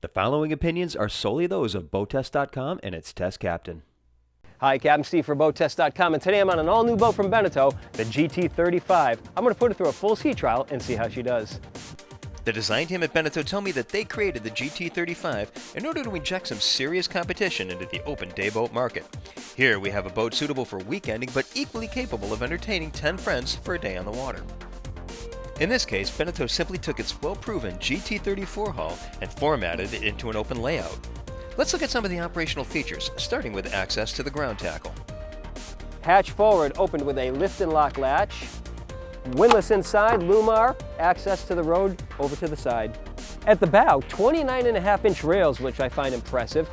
The following opinions are solely those of BoatTest.com and its test captain. Hi, Captain Steve for BoatTest.com, and today I'm on an all-new boat from Beneteau, the GT35. I'm going to put her through a full sea trial and see how she does. The design team at Beneteau tell me that they created the GT35 in order to inject some serious competition into the open dayboat market. Here we have a boat suitable for weekending but equally capable of entertaining 10 friends for a day on the water. In this case, Beneteau simply took its well-proven GT34 hull and formatted it into an open layout. Let's look at some of the operational features, starting with access to the ground tackle. Hatch forward opened with a lift and lock latch. Windlass inside, Lumar, access to the road over to the side. At the bow, 29.5-inch rails, which I find impressive.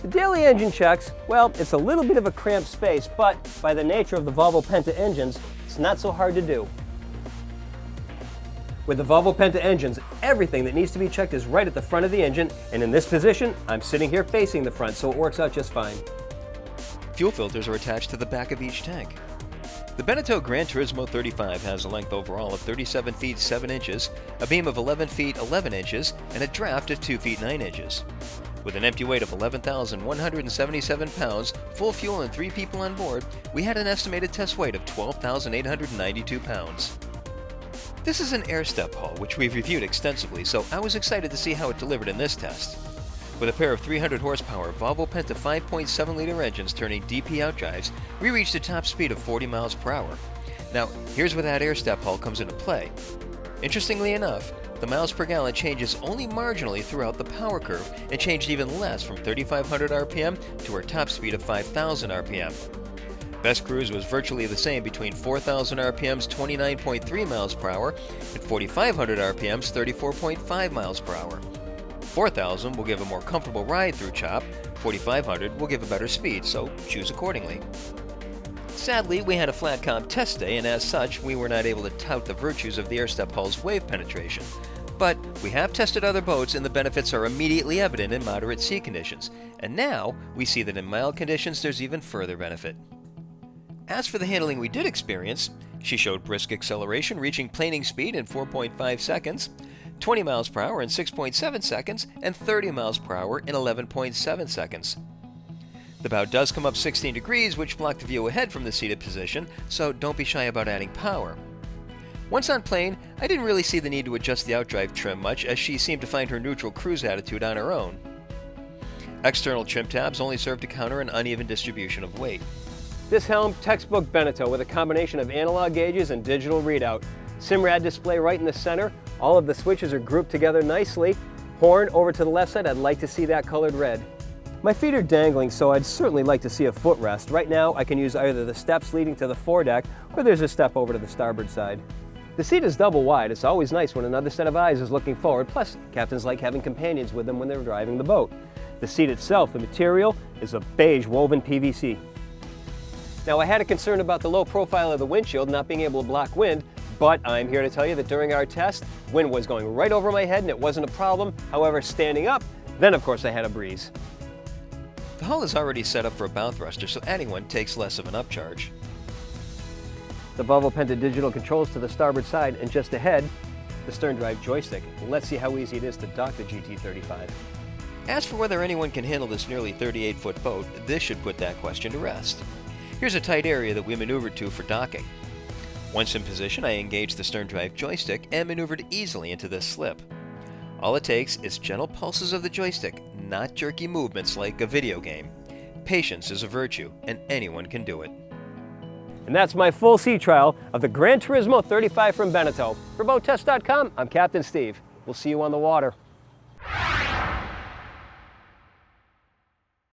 The daily engine checks, well, it's a little bit of a cramped space, but by the nature of the Volvo Penta engines, it's not so hard to do. With the Volvo Penta engines, everything that needs to be checked is right at the front of the engine, and in this position, I'm sitting here facing the front, so it works out just fine. Fuel filters are attached to the back of each tank. The Beneteau Gran Turismo 35 has a length overall of 37 feet 7 inches, a beam of 11 feet 11 inches, and a draft of 2 feet 9 inches. With an empty weight of 11,177 pounds, full fuel and 3 people on board, we had an estimated test weight of 12,892 pounds. This is an air step hull, which we've reviewed extensively, so I was excited to see how it delivered in this test. With a pair of 300 horsepower Volvo Penta 5.7-liter engines turning DP outdrives, we reached a top speed of 40 miles per hour. Now, here's where that air step hull comes into play. Interestingly enough, the miles per gallon changes only marginally throughout the power curve and changed even less from 3,500 RPM to our top speed of 5,000 RPM. Best cruise was virtually the same between 4,000 RPM's 29.3 miles per hour and 4,500 RPM's 34.5 miles per hour. 4,000 will give a more comfortable ride through chop, 4,500 will give a better speed, so choose accordingly. Sadly, we had a flat comp test day, and as such, we were not able to tout the virtues of the air step hull's wave penetration. But we have tested other boats, and the benefits are immediately evident in moderate sea conditions, and now we see that in mild conditions there's even further benefit. As for the handling we did experience, she showed brisk acceleration reaching planing speed in 4.5 seconds, 20 miles per hour in 6.7 seconds, and 30 miles per hour in 11.7 seconds. The bow does come up 16 degrees, which block the view ahead from the seated position, so don't be shy about adding power. Once on plane, I didn't really see the need to adjust the outdrive trim much, as she seemed to find her neutral cruise attitude on her own. External trim tabs only serve to counter an uneven distribution of weight. This Helm, textbook Beneteau with a combination of analog gauges and digital readout. Simrad display right in the center. All of the switches are grouped together nicely. Horn over to the left side, I'd like to see that colored red. My feet are dangling, so I'd certainly like to see a footrest. Right now, I can use either the steps leading to the foredeck, or there's a step over to the starboard side. The seat is double wide. It's always nice when another set of eyes is looking forward, plus captains like having companions with them when they're driving the boat. The seat itself, the material, is a beige woven PVC. Now, I had a concern about the low profile of the windshield not being able to block wind, but I'm here to tell you that during our test, wind was going right over my head and it wasn't a problem. However, standing up, then of course I had a breeze. The hull is already set up for a bow thruster, so adding one takes less of an upcharge. The Volvo Penta digital controls to the starboard side, and just ahead, the stern drive joystick. Let's see how easy it is to dock the GT35. As for whether anyone can handle this nearly 38-foot boat, this should put that question to rest. Here's a tight area that we maneuvered to for docking. Once in position, I engaged the stern drive joystick and maneuvered easily into this slip. All it takes is gentle pulses of the joystick, not jerky movements like a video game. Patience is a virtue, and anyone can do it. And that's my full sea trial of the Gran Turismo 35 from Beneteau. For BoatTest.com, I'm Captain Steve. We'll see you on the water.